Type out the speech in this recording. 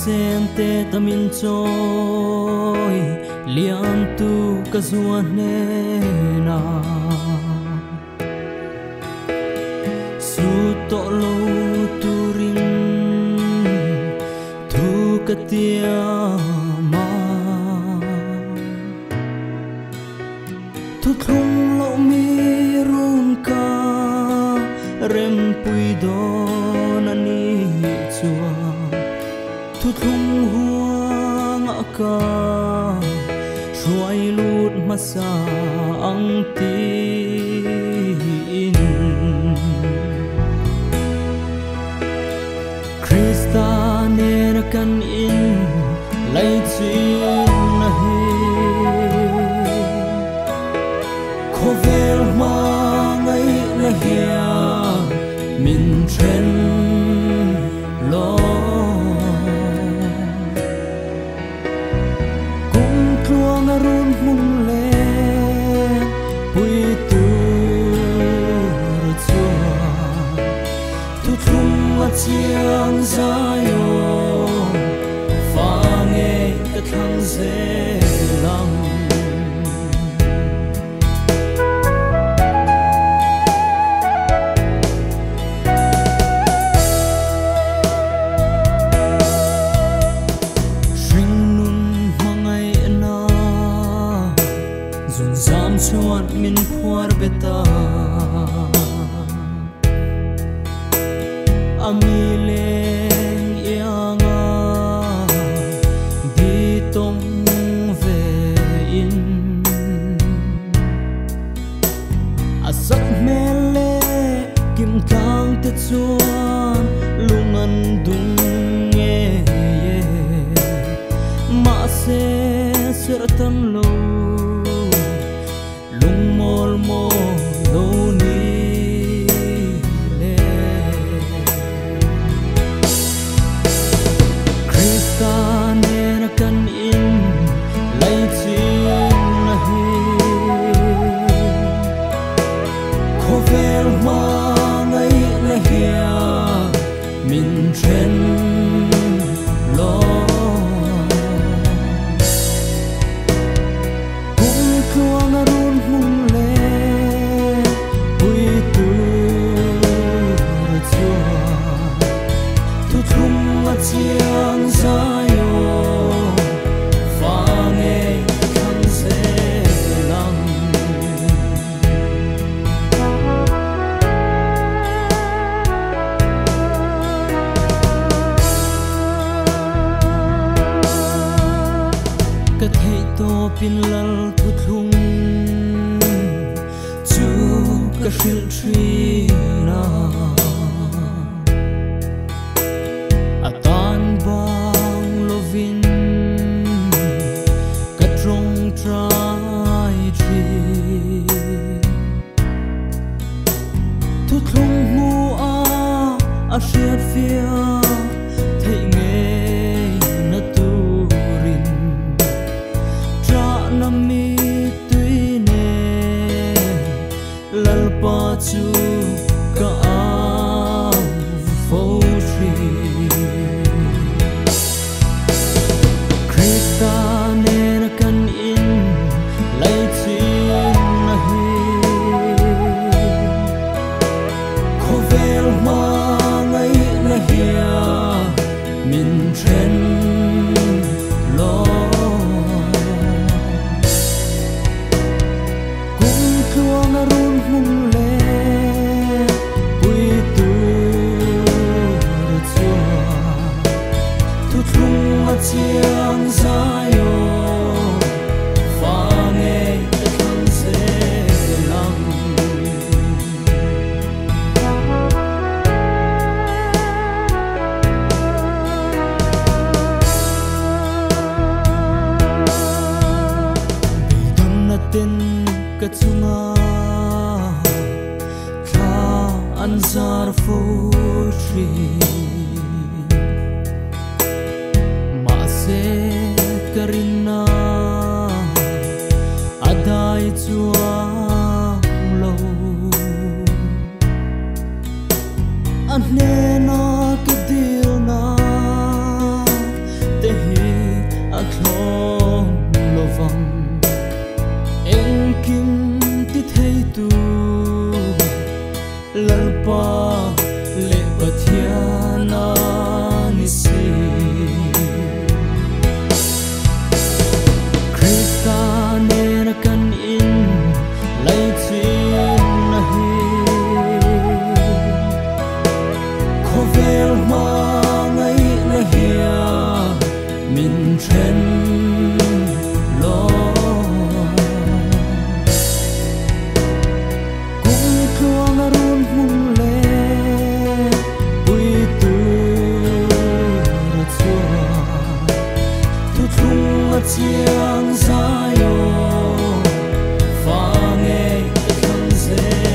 sen te tamin choi liam tu ka zuan ne na su to lo tu ring thu ka tia ma thu thung lo mi run ka rem pui don ani chua thu thung huang ka ruai lut masa ang tin Krista ner kan in lai chin na hi khovel ma ngai na hia min chen lo kum tuang run hun le pui tu chua tu thum a chiang za yo fa nge ka thang ze lang zam chuan min phuar beta ami leng yanga di tom ve in asat mele kim kang te chuan lungan dung nge ye ma se seratan lo mol mo lo ni le Krista ner kan in lai chin na hi khovel ma ngai na hia min chen lo kum tuang run hun le pui tu chua tu thum a chiang za yo fa nge khang se lang ka thei to pin lal tu thung chu ka hril thri na atan bang lovin ka trong trai thri tu thung mu a hriat fia thei nge na tu rin tra na mi tui ne lal pa chu ka ang fo tri Krista ner kan in lai chin na hi khovel ma ngai na hia min chen lo kum tuang run hun le pui tu chua tu thung a chiang za yo fa nge ka thang se lang bidon na tin ka chunga tha an zar fo tri ma se karina adai chuang lo an ne na ke dil na pa le pathiana ni si Krista nera kan in lai chin na hi khovel ma ngai na hia min then lo cũng chuang run hung le ui tu ra chua tu thung a chiang sa yo fa nghe khang se